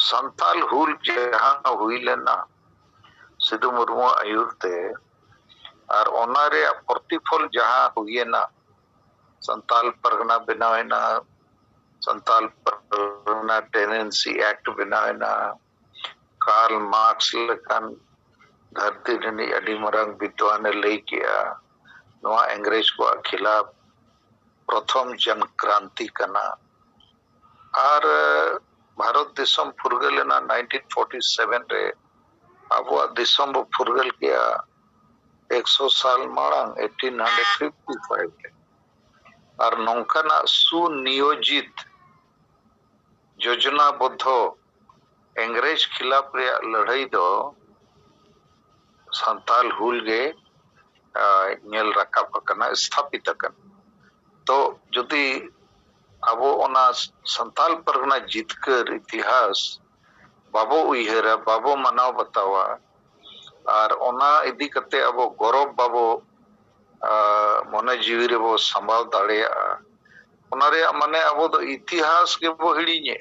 संताल हुल जहां हुई लेना सिद्धू मुर्मू आयुरते और ओनारे प्रतिफल जहां हुईना संताल परगना बनावेना संताल परगना टेनेंसी एक्ट बनावेना कार्ल मार्क्स लेकान धरती रनी अडी मरंग विद्वान लई किया नवा अंग्रेज को खिलाफ प्रथम जन क्रांति कना और भारत देशम फुरगलेना 1947 रे अब देशम फुरगल किया 100 साल मांग 1855 रे और नौकाना सुनियोजित योजनाबद्ध अंग्रेज खिलाफ रे लड़ाई दो संताल हुल गे नेल रकाब कना स्थापित कन तो जदि अबो ओना संताल परगना जितकर इतिहास बाबो उयहरा बाबो मनाव बतावा और ओना इदी कते अबो गौरव बाबो मने जीवी रे बो संभाव दाड़िया ओना रे माने अबो दो इतिहास के बो हिड़ीने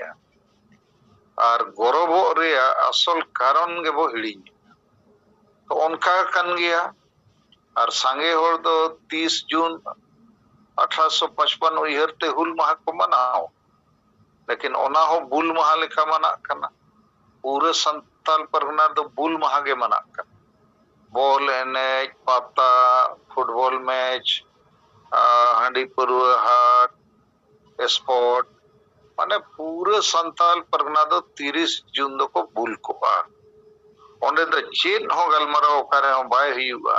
और गौरव रे असल कारण के बो हिड़ीने तो उनका कन गया और सांगे होर दो 30 जून 1855 उयहरते हुल माह को मनाओ लेकिन ओना हो बुल माह लेखा मना कना पूरे संताल परगना दो बुल माह के मना कना बॉल एनेज पाता फुटबॉल मैच हांडी परुआ हाट स्पोर्ट माने पूरे संताल परगना दो 30 जून दो को बुल को बा ओंडे दो चेन हो गलमरा ओकारे हो बाय हुआ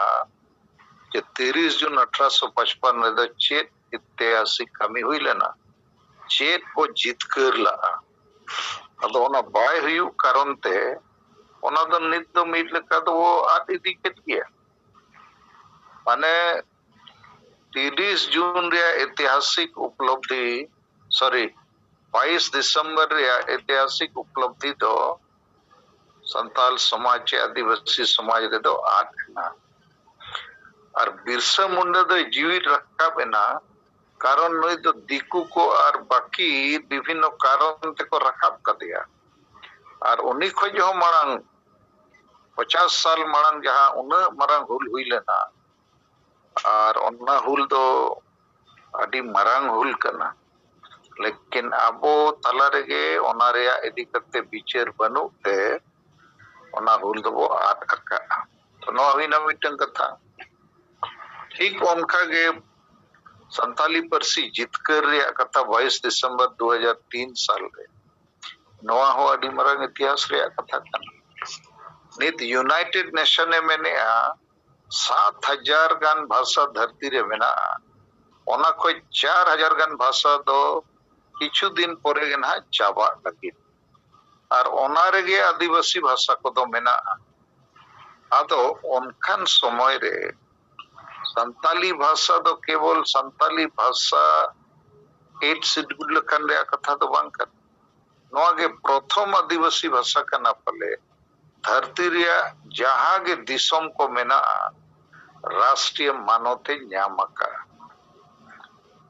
कि 30 जून 1855 में दो चेत ऐतिहासिक कमी हुई लेना चेत को जीत कर ला अदो ओना बाय हुई कारण ते ओना दो नित दो मीट लेका तो वो आदि दिक्कत किया माने 30 जून रे ऐतिहासिक उपलब्धि सॉरी 22 दिसंबर रे ऐतिहासिक उपलब्धि तो संताल समाज आदिवासी समाज रे दो आना और बिरसा मुंडा दो जीवित रखा बेना कारण नई तो दिकू को और बाकी विभिन्न कारण ते को रखाब कर दिया और उन्हीं को जो मरंग 50 साल मरंग जहां उन मरंग हुल हुई लेना और उन्ना हुल तो अडी मरंग हुल करना लेकिन अबो तला रेगे ओना रेया इदी करते बिचार बनु ते ओना हुल तो वो आट अक्का तो नो अभी ना मिटन कथा ठीक उनका के संताली परसी जितकर रे कथा 22 दिसंबर 2003 साल रे नवा हो अडी मरंग इतिहास रे कथा कन नित यूनाइटेड नेशन ने मैंने 7,000 गान भाषा धरती रे मेना ओना को 4,000 गान भाषा दो किछु दिन परे गना चाबा लगी और ओना रेगे आदिवासी भाषा को दो मेना आदो उनखान समय रे संताली भाषा दो केवल संताली भाषा 8 शेड्यूल लखन रे कथा तो बांग कर नवा के प्रथम आदिवासी भाषा कना पले धरती रे जहां के दिसम को मेना राष्ट्रीय मानवते न्यामका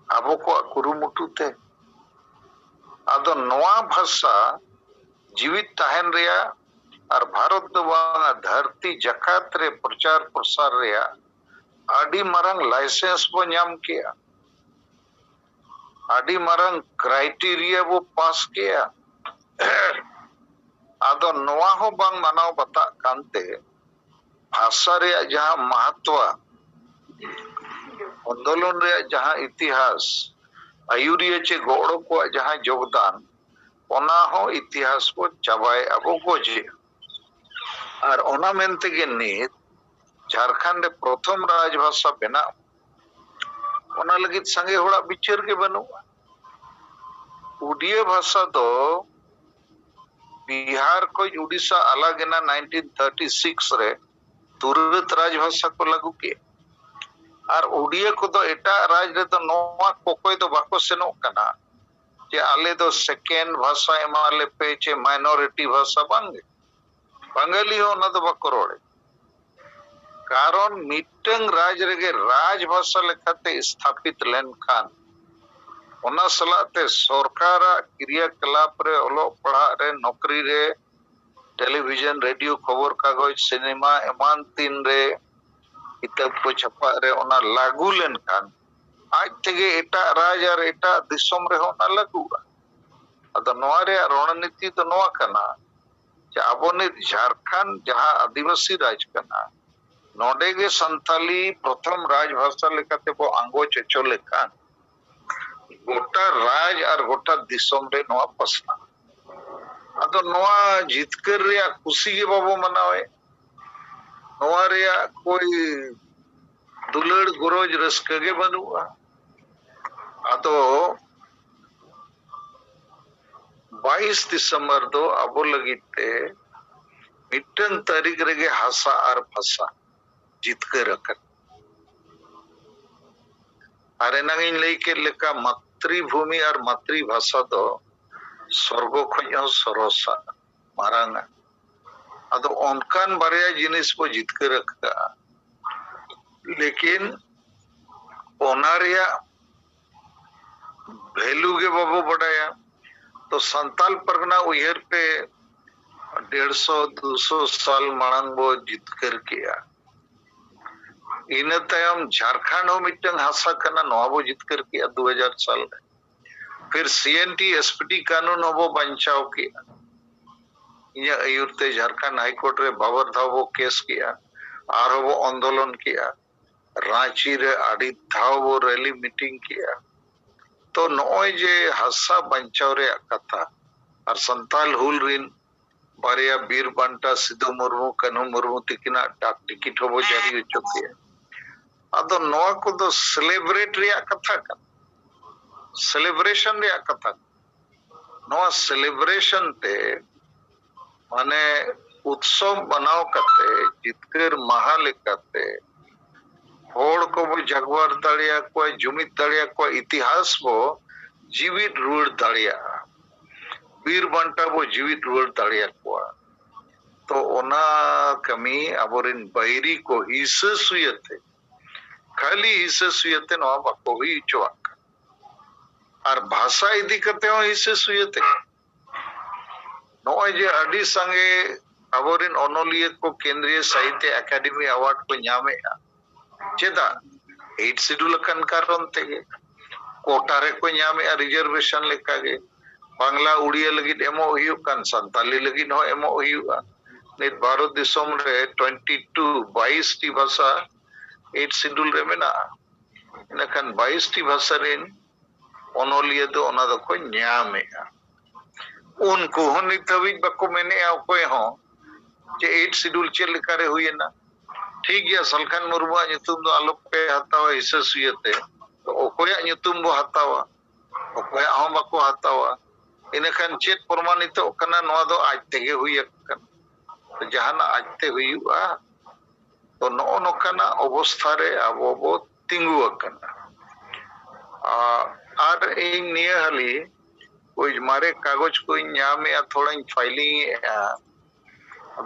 अबो को कुरुमुटु ते आदो नवा भाषा जीवित तहन रे और भारत दो धरती जकात रे प्रचार प्रसार रे आडी मरंग लाइसेंस वो नाम किया आडी मरंग क्राइटेरिया वो पास किया आदो नवा हो बांग मनाव बता कांते भाषा रे जहां महत्व आंदोलन रे जहां इतिहास आयुरिया चे गोड़ो को जहां योगदान ओना हो इतिहास को चबाए अबो को जे और ओना मेनते के नीत झारखंड प्रथम राजभाषा बना ओना लगी संगे होड़ा बिचार के बनु उड़िया भाषा तो बिहार को उड़ीसा अलग ना 1936 रे तुरंत राजभाषा को लागू किया और उड़िया को तो एटा राज रे तो नोवा कोकोय तो बाको सेनो कना जे आले तो सेकेंड भाषा एमाले पे चे माइनॉरिटी भाषा बांगे बंगाली हो ना तो बाको रोड़े कारण मिटंग राज रेगे राज भाषा लेखाते स्थापित लेन खान ओना सलाते सरकार क्रियाकलाप रे ओलो पढ़ा रे नौकरी रे टेलीविजन रेडियो खबर कागज सिनेमा एमान तीन रे किताब को छपा रे ओना लागू लेनखान आज तेगे एटा राज और एटा दिसम रे ओना लागूगा अद नोआ रे रणनीति तो नोआ कना जे आबोने झारखंड जहां आदिवासी राज कना नोडे गे संताली प्रथम राजभाषा लेकाते बो आंगो चेचो लेखान गोटा राज और गोटा दिसम रे नोआ पसना अदो नोआ जितकर रे खुशी गे बाबो मनावे नोआ रे कोई दुलड़ गुरोज रस्के गे बनुआ अदो 22 दिसंबर दो अबो लगिते मिटन तारीख रेगे हासा और भाषा जितकर रखन अरे नंगिन लेके लेका मातृभूमि और मातृभाषा दो स्वर्गो खो सरोसा मारांगा अदो उनकान बारे जिनिस को जितकर रखा लेकिन ओनारिया वैल्यू के बाबू बढ़ाया तो संताल परगना उयर पे 150-200 साल मांग वो जितकर किया इन तयम झारखंड हो मिटन हासा कना नवाबो जितकर किया 2000 साल में फिर सीएनटी एसपीटी कानून हो बंचाव किया ये अयुरते झारखंड हाईकोर्ट रे बाबर धाव वो केस किया और वो आंदोलन किया रांची रे आड़ी धाव वो रैली मीटिंग किया तो नोय जे हासा बंचाव रे कथा और संताल हुल रिन बारिया बीर बांटा सिद्धू मुर्मू कन्हू मुर्मू तिकिना डाक टिकट हो जारी हो चुकी है अदो नोआ को दो सेलिब्रेट रे कथा का सेलिब्रेशन रे कथा नोआ सेलिब्रेशन ते माने उत्सव बनाव करते जितकर महाल करते होड़ को वो जगवार दाड़िया को जुमित दाड़िया को इतिहास वो जीवित रूढ़ दाड़िया वीर बांटा वो जीवित रूढ़ दाड़िया को तो ओना कमी अबोरिन बैरी को हिस्से सुयते खाली हिस्से सुयते नवा बाको ही चुआक और भाषा इदी करते हो हिस्से सुयते नोए जे अडी संगे अबोरिन ओनोलिये को केंद्रीय साहित्य अकादमी अवार्ड को ᱧᱟᱢᱮ चेदा 8 शेड्यूल कन कारण तेगे कोटा रे को ᱧᱟᱢᱮ रिजर्वेशन लेका गे बांग्ला उड़िया लगित एमो हुयु कन संताली लगित हो एमो हुयुआ नित भारत दिसोम रे 22 टी भाषा 8 शेड्यूल रे मेना इनकन 22 टी भाषा रेन ओनोलिये दो ओना दो को ᱧᱟᱢᱮ उनको नित हबिज बको मेने कोई हो जे 8 शेड्यूल चेल लेकारे हुयना ठीक गया सलखान मुर्मू ᱧᱩᱛᱩᱢ दो आलोक पे हतावा हिस्से सुयते तो ओकोया ᱧᱩᱛᱩᱢ बो हतावा ओकोया हो बको हतावा इनखान चेत प्रमाणित कना नोआ दो आज तेगे हुई तो जहाना आज ते हुईआ तो नो नोकना अवस्था रे अबो बो तिंगु अकना आर इन निया हली कोई मारे कागज को ᱧᱟᱢᱮ थोड़ा फाइलिंग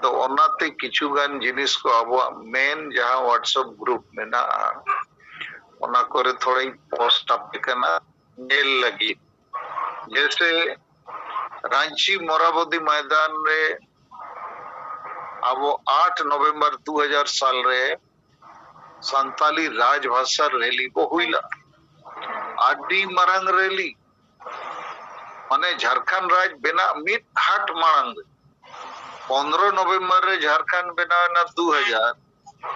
तो ओनाते किछु गान जिनिस को अब मेन जहां व्हाट्सएप ग्रुप में ना ओना करे थोड़ा पोस्ट अप करना नेल लगी जैसे रांची मोराबदी मैदान रे अब 8 नवंबर 2000 साल रे संताली राजभाषा रैली को हुईला आडी मरंग रैली माने झारखंड राज बेना मिट हाट मांग 15 नवंबर रे झारखंड बेना ना 2000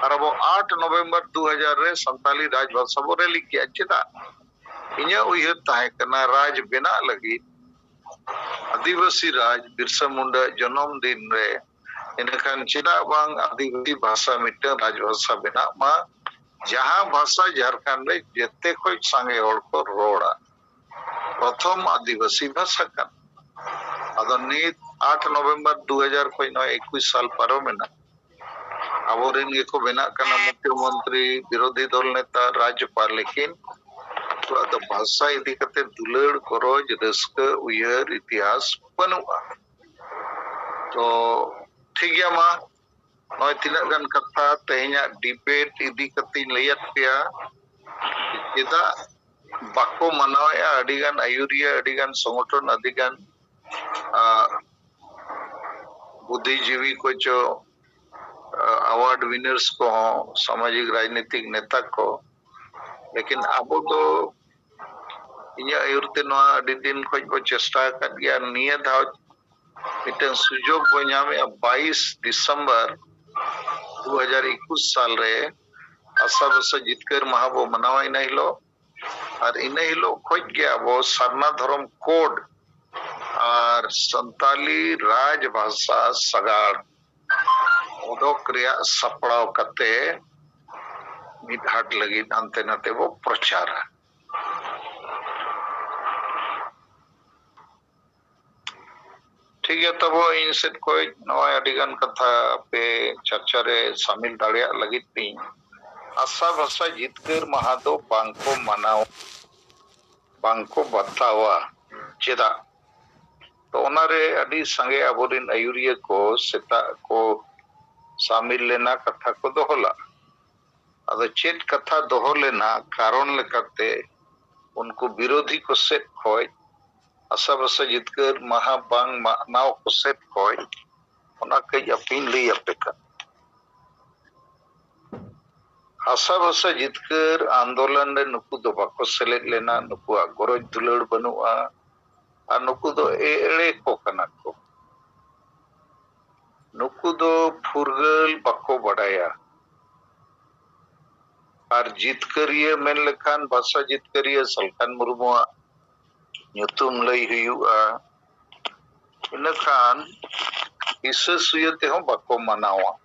और अब 8 नवंबर 2000 रे संताली राजभाषा बो रैली किया चेदा इन्या उयहर ताहे कना राज बेना लगी आदिवासी राज बिरसा मुंडा जन्म दिन रे इनखान चेदा बांग आदिवासी भाषा मिटे राजभाषा बेना मा जहां भाषा झारखंड रे जेते कोई संगे और को रोड़ा प्रथम आदिवासी भाषा का अदो नीत 8 नवंबर 2000 कोई 21 साल पारो में ना अबोरिन को बेना कना मुख्यमंत्री विरोधी दल नेता राज्यपाल लेकिन तो अदो भाषा इदी कते दुलड़ गरज रस्क उयहर इतिहास बनुआ तो ठीक गया मा नय तिना गन कथा तेहना डिबेट इदी कते लयत पेया चेदा बाको मनावेया अडिगान आयुरिया अडिगान संगठन अडिगान बुद्धिजीवी को जो अवार्ड विनर्स को सामाजिक राजनीतिक नेता को लेकिन अब तो इया आयुरते नवा अडी दिन को चेष्टा कर गया निया धाव मिटन सुजोग को नामे 22 दिसंबर 2021 साल रे आशा बस जितकर महाबो मनावा इन हिलो और इन हिलो खोज गया वो सरना धर्म कोड और संताली राजभाषा सगाड़ उदोक रिया सपड़ाव कते मिट हाट लगी नाते नाते वो प्रचार है ठीक है तब वो इन सेट कोई नवा अडिगन कथा पे चर्चा रे शामिल दाड़िया लगी थी आशा भाषा जितकर महादो बांको मनाओ बांको बतावा चेदा तो उनारे अडी संगे अबोरिन आयुरिया को सेता को शामिल लेना कथा को दोहला अद चेत कथा दोहो लेना कारण लेकाते उनको विरोधी को सेट खोय आशा भाषा जितकर महा बांग मानाव को सेट खोय उना कई अपील ली अपेका आशा भाषा जितकर आंदोलन रे नुकु दो बाको सेलेद लेना नुकु गोरज दुलड़ बनुआ और नुकु दो एड़े को कना को नुकु दो फुरगल बाको बड़ाया और जितकरिए मेन लेखान भाषा जितकरिए Salkhan मुर्मुआ nyutum lay huyu'a inakan isa suyate ho bako manawa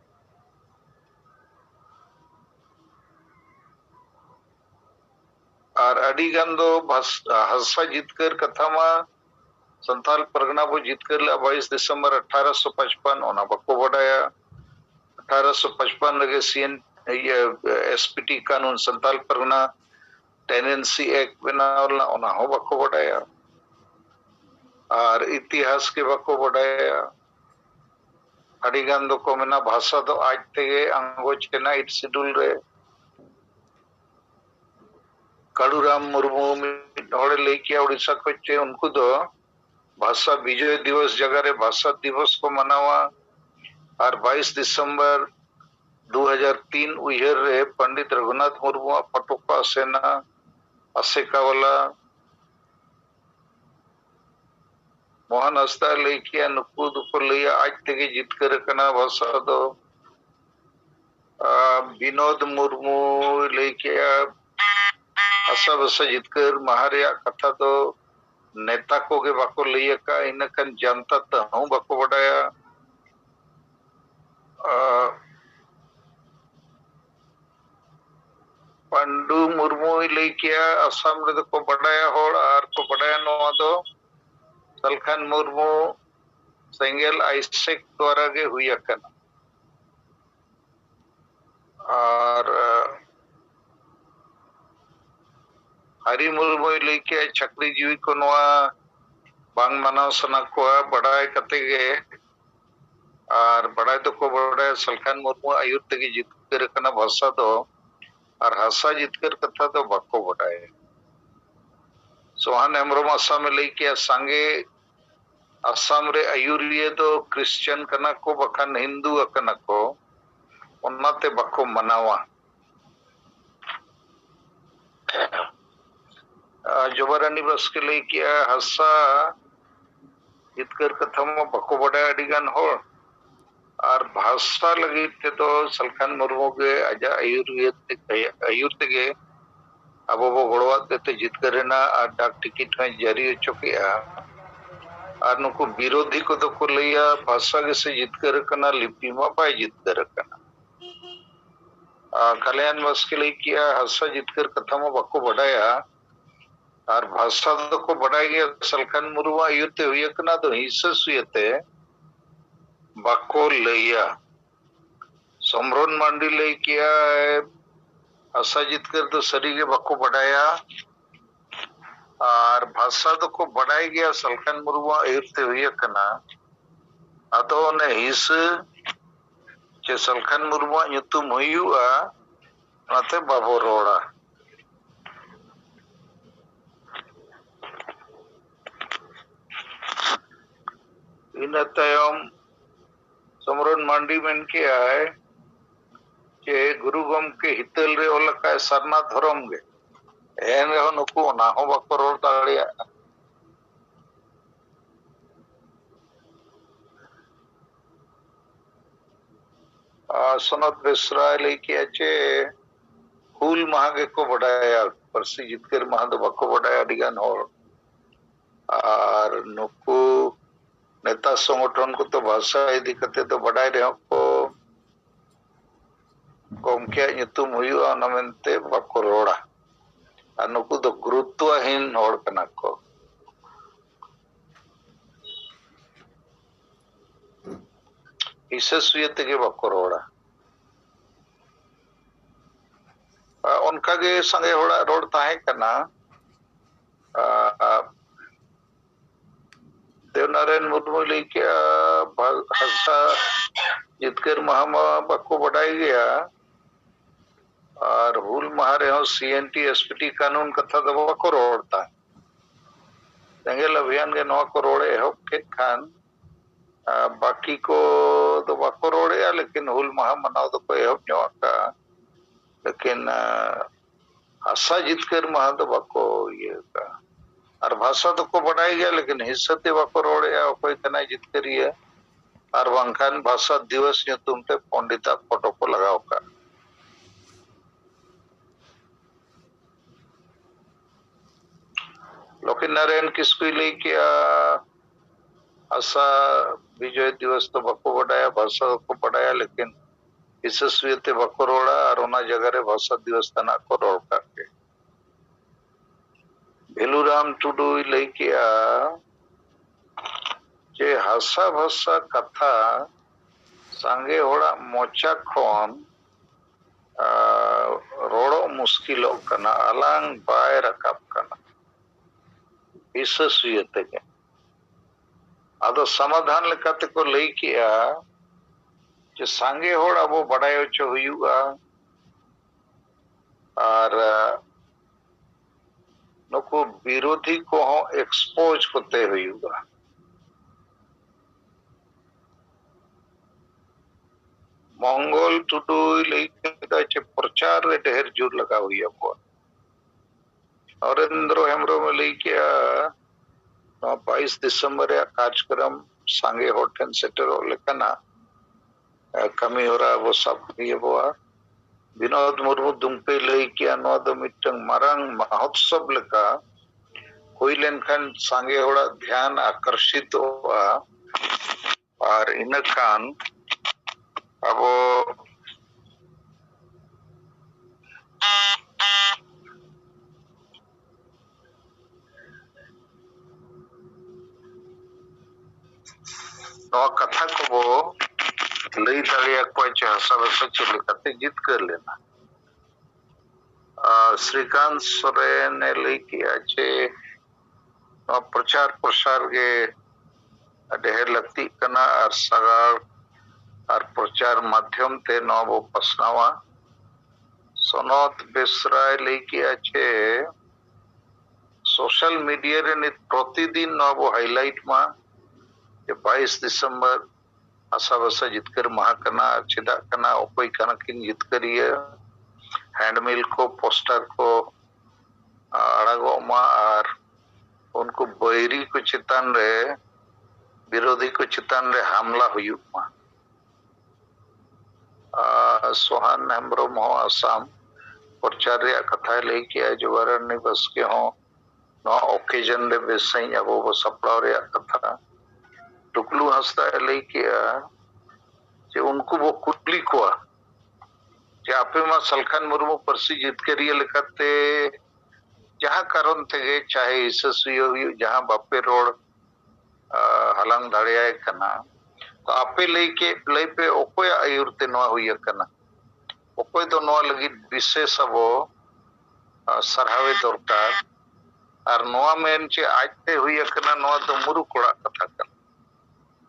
और अडिगन दो हंसा जितकर कथा में संथाल परगना को जीतकर ला 22 दिसंबर 1855 ओना बको बढ़ाया 1855 लगे सीएन एसपीटी कानून संथाल परगना टेनेंसी एक्ट बनावला ओना हो बको बढ़ाया और इतिहास के बको बढ़ाया अडिगन दो को मेना भाषा दो आज तेगे अंगोच के ना इट शेड्यूल रे काडूराम मुर्मू हड़े लेके उड़ीसा को उनको दो भाषा विजय दिवस जगह रे भाषा दिवस को मनावा और 22 दिसंबर 2003 उइहर रे पंडित रघुनाथ मुर्मू पटोका सेना असेका वाला मोहन हस्ता लेके नुकु दुको लिया आज तेगे जितकर कना भाषा दो विनोद मुर्मू लेके आशा भाषा जितकर महारिया कथा तो नेता को के बाको लिया का इनकन जनता तो हूँ बाको बढ़ाया पंडू मुर्मू लेके असम रे को बढ़ाया होड़ और को बढ़ाया नोआ दो सलखान मुर्मू सेंगेल आइसेक द्वारा के हुई अकन और हरी मुर्मू लेके चक्री जीवी को नोआ बांग मनाव सना को बढ़ाए कते गे और बढ़ाए तो को बढ़ाए सलखान मुर्मू आयुर तक जितकर कना भाषा दो और हंसा जितकर कथा तो बको बढ़ाए सोहान हेम्ब्रम असम में लेके संगे असम रे आयुरिये तो क्रिश्चियन कना को बखान हिंदू कना को उन्नाते बको मनावा जोबरानी बस के लेके हंसा जितकर कथा में बको बढ़ाए अडिगान हो और भाषा लगी थे तो सलखान मुर्मू के आजा आयुर तेगे अब वो गड़वा देते जितकर ना डाक टिकट में जारी हो चुके और नुको विरोधी को तो को लिया भाषा के से जितकर कना लिपि में पाए जितकर कना कल्याण बस के लिए किया हंसा जितकर कथा में बको बढ़ाया और भाषा तो को बढ़ाई गया सलखान मुर्मू आयुते हुई कना तो हिस्सा सुयते बाको लिया समरोन मांडी ले किया आशा जितकर तो सरी के बाको बढ़ाया और भाषा तो को बढ़ाई गया सलखान मुर्मू आयुते हुई कना अतो ने हिस चे सलखान मुर्मू नुतुम हुयुआ नाते बाबो रोड़ा इन तायम समरण मांडी मेन के आए जे गुरु गमके हितल रे ओलका सरना धर्म गे एन रे नुकु ना हो बाको रोड दाड़िया सनत बेसरा लेके आचे हुल महागे को बढ़ाया परसी जितकर महा दो बाको बढ़ाया डिगान होर और नुकु नेता संगठन को तो भाषा इदी कते तो बढ़ाई रहे को गमके nyutum हुआ ना मेनते बाको रोड़ा और नुकु तो गुरुत्वहीन होड़ कना को हिस्सेसुये तेगे बाको रोड़ा उनका के संगे होड़ा रोड ताहे कना देवनारायण मुर्मू लेके भाषा जितकर महामा बाको बढ़ाई गया और हुल महारे हो सीएनटी एसपीटी कानून कथा दबा बाको रोड़ता है तेंगेल अभियान के नवा को रोड़े हो के खान बाकी को तो बाको रोड़े लेकिन हुल महा मनाओ तो कोई हो का लेकिन आशा जितकर महा तो बाको ये का और भाषा तो को बढ़ाई गया लेकिन हिस्सते बाको रोड़े कोई कना जितकर ये और वंखान भाषा दिवस तुम पे पंडिता फोटो को लगाओ का लक्ष्मी नारायण किसको लेके आशा विजय दिवस तो बाको बढ़ाया भाषा को बढ़ाया लेकिन हिस्सेसुये बाको रोड़ा और उना जगह रे भाषा दिवस तना को रोड़ करके भेलुराम टुडू लेके जे हासा भाषा कथा सांगे होड़ा मोचा खोन रोड़ो मुश्किलों कना अलांग बाय रकाब कना हिस्सेसुये तेगे आदो समाधान लेकाते को लई किया जे सांगे होड़ा वो बढ़ायो चो हुआ और नुको विरोधी को हो एक्सपोज कोते हुआ मंगल टुडू लेके चे प्रचार रे ढेर जोर लगा हुई है वो नरेंद्र हेमरो में लेके 22 दिसंबर या कार्यक्रम सांगे होटल सेटर लेकना कमी हो रहा वो सब ये वो विनोद मुर्मू दुमपे लेके दो मिटंग मारंग महोत्सव लेका कोई लेनखान सांगे होड़ा ध्यान आकर्षित हुआ और इन खान अब कथा को वो लई दाड़िया को हासा भाषा चले करते जीत कर लेना श्रीकांत सोरेन ने लेके आचे प्रचार प्रसार के ढेर लगती कना और सगाड़ और प्रचार माध्यम ते वो पसनावा सनत बेसराय लेके आचे सोशल मीडिया रे नित प्रतिदिन वो हाईलाइट मा 22 दिसंबर आशा भाषा जितकर महाकना चिदा कना ओकोई कना किन जितकरिया हैंडमिल को पोस्टर को अड़गो मा और उनको बैरी को चितान रे विरोधी को चितान रे हमला हुई मा सोहान हेम्ब्रम हो आसाम प्रचार कथा लेके जवारणी बस के हो नो ओकेजन रे बेसई अब वो सपड़ाव रे कथा टुकलू हंसता लेके जे उनको वो कुली को जे आपे मा सलखान मुर्मू परसी जितकरिया लेखाते जहाँ कारण थे चाहे हिस्सेसुये जहाँ बापे रोड हलांग दाड़िया कना तो आपे लेके लई पे ओकोय आयुरते नवा हुई कना ओकोय तो नवा लगी विशेष अब सरहावे दरकार और नवा मेन चे आजते हुई कना नवा तो मुरु कोड़ा कथा कना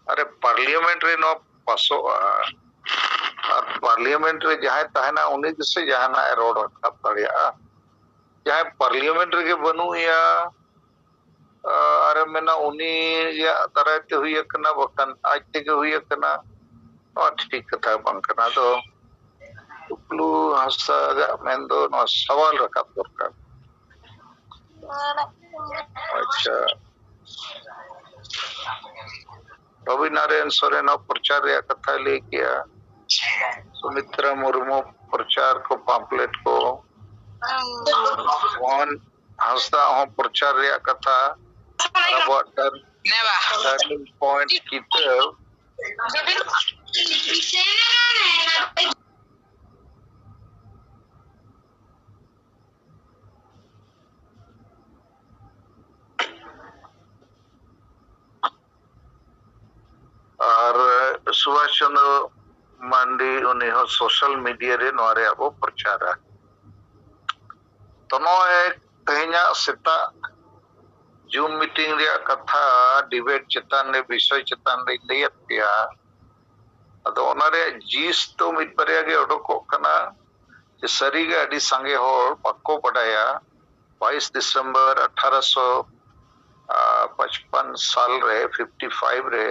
अरे पार्लियामेंट रे नो पासो और पार्लियामेंट रे जहाँ तहना उन्हीं से जहाँ ना रोड रखा पड़िया जहाँ पार्लियामेंट रे के बनू या अरे मेना उनी या दारायते हुई कना बकन आज तेगे हुई कना और ठीक कथा बांग कना तो टुकलू हासा मेन दो नो सवाल रखा दरकार अच्छा रवि नारायण सोरेन प्रचार रे कथा ले किया सुमित्रा मुर्मू प्रचार को पम्पलेट को मोहन हांसदा हो प्रचार रे कथा अब टर्निंग पॉइंट किताब और सुभाष चंद्र मांडी उन्हें हो सोशल मीडिया रे नोरे अब प्रचार तो नो एक तेहना सेता जूम मीटिंग रे कथा डिबेट चितान रे विषय चितान रे लैया पिया अदो ओनारे जीस तो मिट बरिया गे ओडको कना जे सरी गे अडी संगे होर पक्को पडाया 22 दिसंबर 1855 साल रे 55 रे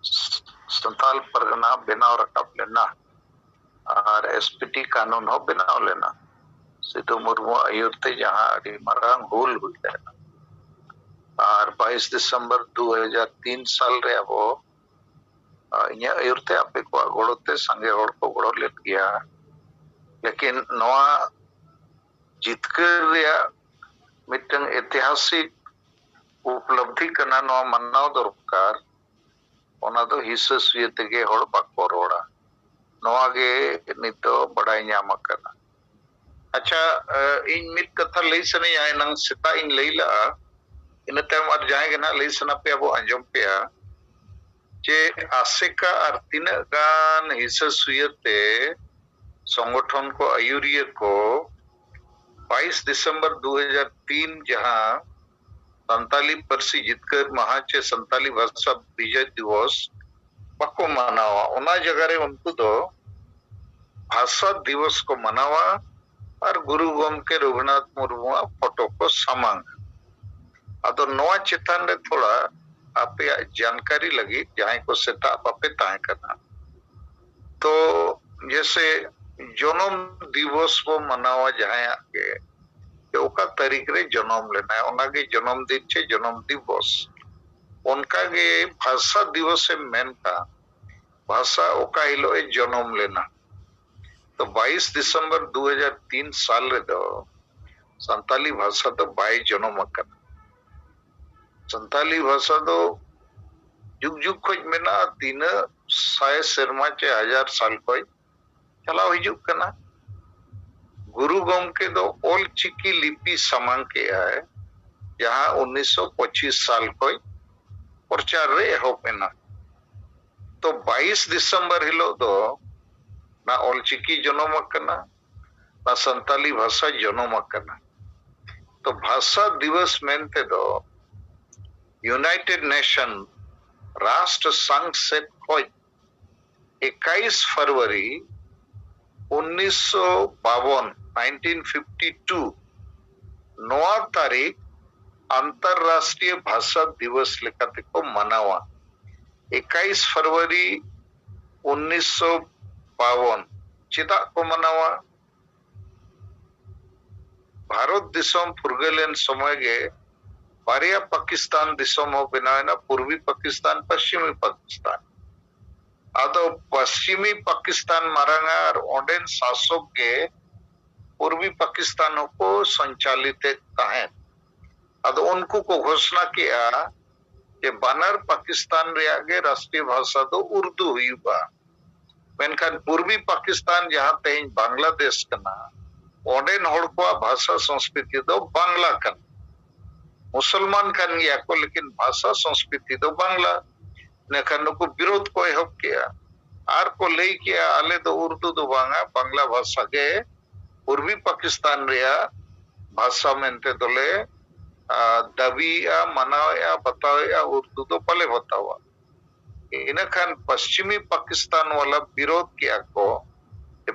संताल परगना बनाव रकाब लेना और एसपीटी कानून हो बनाव लेना सिद्धू मुर्मू आयुर्ते जहां अडी मरांग हुल हुई लेना और 22 दिसंबर 2003 साल रे अब इन्या आयुर्ते आपे को गोड़ोते संगे होड़ को गोड़ो ले गया लेकिन नवा जितकर रिया मिटंग ऐतिहासिक उपलब्धि कना नवा मन्नाव दरकार ओना दो हिस्सा सुयते गे होड़ बाको रोड़ा नवा गे नितो बड़ाई ᱧᱟᱢ कना अच्छा इन मिट कथा लई सने आय नंग सिता इन लईला इन तम और जाए गे ना लई सना पे अब अंजम पेया जे आसेका और तीन गान हिस्सा सुयते संगठन को आयुरिय को 22 दिसंबर 2003 जहां संताली परसी जितकर महाचे संताली भाषा विजय दिवस बको मनावा उना जगह रे उनको दो भाषा दिवस को मनावा और गुरु गोमके रघुनाथ मुर्मू फोटो को सामांग अदो नवा चितान रे थोड़ा आपे जानकारी लगी जहां को सेता आपे ताए करना तो जैसे जन्म दिवस वो मनावा जहां के ओका तारीख रे जन्म लेना है उना के जन्म दिन छे जन्म दिवस उनका के भाषा दिवस से मेन का भाषा ओका हिलो ए जन्म लेना तो 22 दिसंबर 2003 साल रे दो संताली भाषा तो बाई जन्म करना संताली भाषा तो जुग जुग खोज मेना 300 शर्मा चे 1000 साल खोज चलाओ हिजुक करना गुरु गोमके दो ओल चिकी लिपि समांग के है जहां 1925 साल को प्रचार रे हो पेना तो 22 दिसंबर हिलो दो ना ओल चिकी जन्म करना ना संताली भाषा जन्म करना तो भाषा दिवस मेनते दो यूनाइटेड नेशन राष्ट्र संघ से खोज 21 फरवरी 1952 नवा तारीख अंतरराष्ट्रीय भाषा दिवस लेकाते को मनावा 21 फरवरी 1952 चिदा को मनावा भारत दिसम फुरगलेन समय गे बारिया पाकिस्तान दिसम हो बनाना पूर्वी पाकिस्तान पश्चिमी पाकिस्तान आदो पश्चिमी पाकिस्तान मारांगा और ओडेन शासक के पूर्वी पाकिस्तान को संचालित ताहें आदो उनको को घोषणा किया कि बानर पाकिस्तान रे आगे राष्ट्रीय भाषा तो उर्दू हुई बा मेनखान पूर्वी पाकिस्तान जहां तेज बांग्लादेश कना ओडेन होड़ को भाषा संस्कृति तो बांग्ला कन मुसलमान कन गया को लेकिन भाषा संस्कृति तो बांग्ला नेखान को विरोध को एहब किया आर को ले किया आले तो उर्दू तो बांगा बांग्ला भाषा के पूर्वी पाकिस्तान रिया भाषा मेनते दोले दबी या मनाओ या बताओ या उर्दू तो पले बतावा इनखान पश्चिमी पाकिस्तान वाला विरोध किया को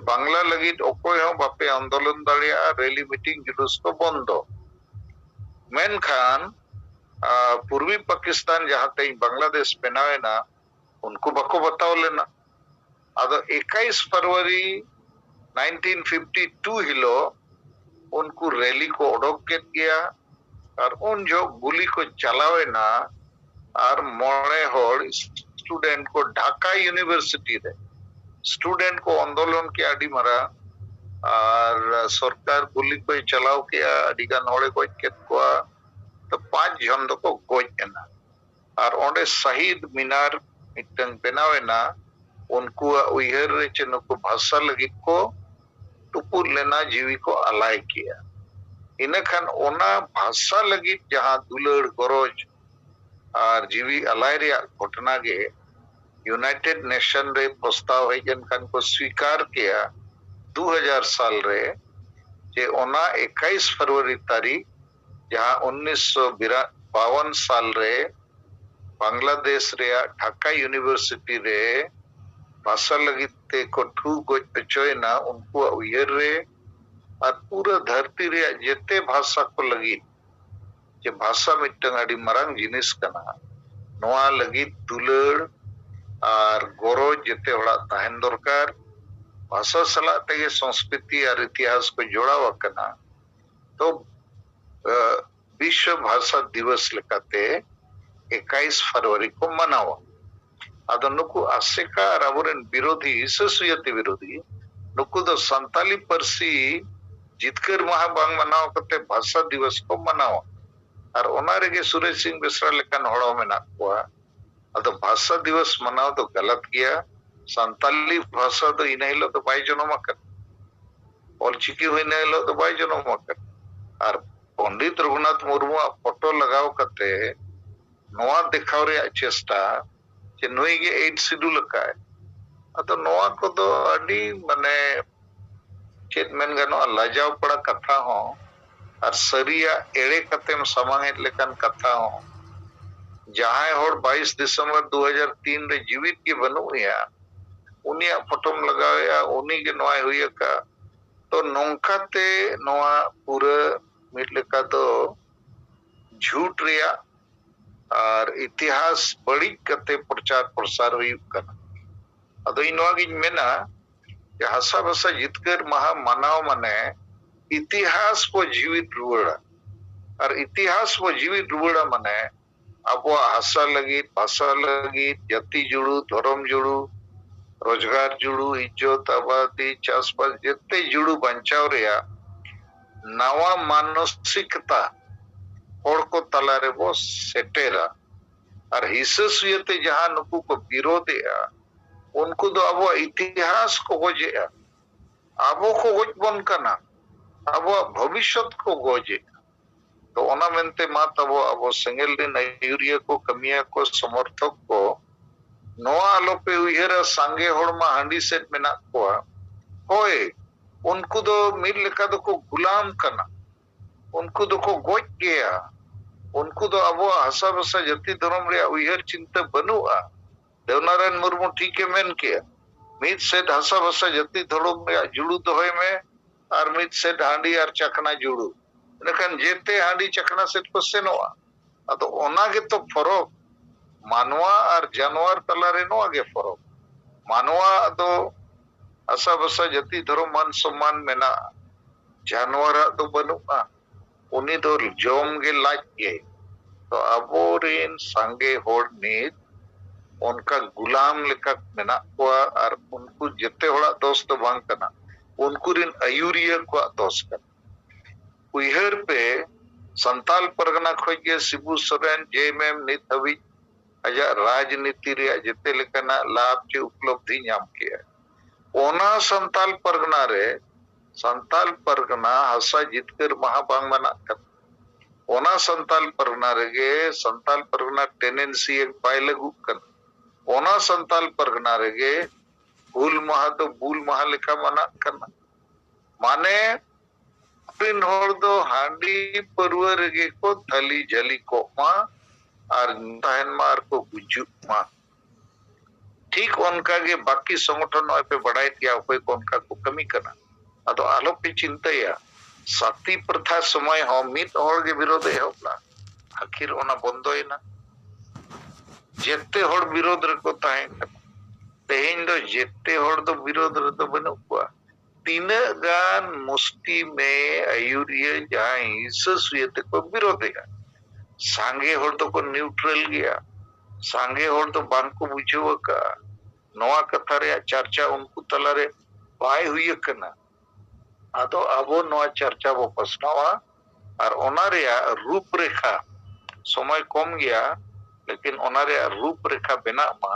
बांग्ला लगी ओकोय हो बापे आंदोलन दाड़िया रैली मीटिंग जुलूस को बंदो मेनखान पूर्वी पाकिस्तान जहां बांग्लादेश बनावेना उनको बको बताओ लेना अदो 21 फरवरी 1952 हिलो उनको रैली को ओडोक के गया और उन जो गुली को चलावेना और मोड़े होड़ स्टूडेंट को ढाका यूनिवर्सिटी रे स्टूडेंट को आंदोलन के आदि मरा और सरकार गुली को चलाव किया अडिगान होड़े को तो 5 जन को गोजना और ओंडे शहीद मीनार मिटंग बनावेना उनको उयहर रे चनुको भाषा लगी को टुपुर लेना जीवी को अलाय किया इनखान ओना भाषा लगी जहां दुलड़ गरज और जीवी अलाय रे घटना गे यूनाइटेड नेशन रे प्रस्ताव है जन को स्वीकार किया 2000 साल रे जे ओना 21 फरवरी तारीख जहां 1952 साल रे बांग्लादेश रे ढाका यूनिवर्सिटी रे भाषा लगिते को ठू गोज पचोयना उनको उयहर रे और पूरा धरती रे जेते भाषा को लगी जे भाषा मिटंग अडी मरांग जिनिस कना नोआ लगी दुलड़ और गौरव जेते होड़ा ताहन दरकार भाषा सला तेगे संस्कृति और इतिहास को जोड़ा कना तो विश्व भाषा दिवस लेकाते 21 फरवरी को मनावा अदो नुकु आसेका और अबोरेन विरोधी ससुयति विरोधी नुकु दो संताली परसी जितकर महा बांग मनाव कते भाषा दिवस को मनावा और ओना रेगे सुरेश सिंह बेसरा लेकान होड़ो मेना कोआ अदो भाषा दिवस मनाव तो गलत गया संताली भाषा तो इन हिलो तो बाई जनो मकर और चिकी हुई न हिलो तो बाई जनो मकर और पंडित रघुनाथ मुर्मू फोटो लगाव कते नोआ दिखाव रे चेष्टा जे नुई गे 8 शेड्यूल का है अतो नोआ को तो अडी माने चेत मेन गनो लाजाव पड़ा कथा हो और सरिया एड़े कतेम समांगे लेकन कथा हो जहां होड़ 22 दिसंबर 2003 रे जीवित के बनुया उनिया फोटोम लगाया उनी के नोआ हुई का तो नोंकाते नोआ पूरा मिट लेका तो झूठ रिया और इतिहास बड़ी कते प्रचार प्रसार हुई कना अदो इनवा गिन मेना कि हसा भाषा जितकर महा मानव माने इतिहास को जीवित रुवड़ा और इतिहास को जीवित रुवड़ा माने अब हसा लगी भाषा लगी जाति जुड़ू धर्म जुड़ू रोजगार जुड़ू इज्जत आबादी चाषबास जिते जुड़ू बंचाव रिया नवा मानसिकता होड़ को तला रे वो सेटेरा और हिस्सुयते जहां नुकु को विरोधिया उनको तो अब इतिहास को गोजे अब को गोज बन करना अब भविष्य को गोजे तो ओना मेनते मात अब सेंगेल दिन यूरिया को कमिया को समर्थक को नोआ आलोपे उयहरा सांगे होड़मा हांडी सेट मेना कोआ होए उनको तो मिल लेका तो को गुलाम करना उनको तो को गोज गया उनको तो अब हसा बसा जति धर्म रे उयहर चिंता बनुआ देवनारायण मुर्मू ठीक है मेन किया मित सेट हसा बसा जति धर्म रे जुड़ू तो होय में और मित सेट हांडी और चखना जुड़ू लेकिन जेते हांडी चखना सेट को सेनोआ तो ओना के तो फरक मानवा और जानवर तला रे नो आगे फरक मानवा तो हसा बसा जति धर्म मान सम्मान मेना जानवर तो बनुआ उनी तो जोम गे लाज गे तो अबोरेन संगे होड़ नीत उनका गुलाम लेका मेना कोआ और उनको जते होड़ा दोस्त तो बांग कना उनको रिन अयूरिया को दोस्त कना उयहर पे संताल परगना खोज के शिबू सोरेन जेएमएम नित हवी अजा राजनीति रे जते लेकना लाभ के उपलब्धि नाम किया ओना संताल परगना रे संताल परगना हसा जितकर महाबांग मना कर ओना संताल परगना रेगे संताल परगना टेनेंसी एक पाए लगू कर ओना संताल परगना रेगे भूल महा तो भूल महा लेखा मना करना माने पिन होड़ दो हांडी परवर रेगे को थली जली को मा और तहन मार को गुजु मा ठीक उनका के बाकी संगठन पे बढ़ाई दिया कोई उनका को कमी करना अदो आलोक पे चिंता या सती प्रथा समय हो मित होड़ के विरोध होला आखिर ओना बंदोयना जेते होड़ विरोध रको ताहे तेहें दो जेते होड़ दो विरोध रतो बनु कुआ तीना गान मुस्टी में आयुरिया जहां हिंसुयते को विरोध है सांगे होड़ तो को न्यूट्रल गया सांगे होड़ तो बांग को बुझेव का नवा कथा रे चर्चा उनको तलारे बाय हुई कना आदो अबो नवा चर्चा बो पसनावा और ओना रे रूपरेखा समय कम गया लेकिन ओना रे रूपरेखा बना मा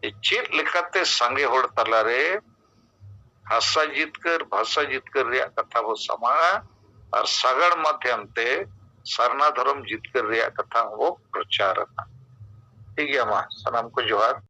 चेत लेखाते सांगे होड़ तलारे हासा जितकर भाषा जितकर रे कथा बो समाना और सागड़ माध्यम ते सरना धर्म जितकर रे कथा वो प्रचार ठीक है मा सलाम को जोहार।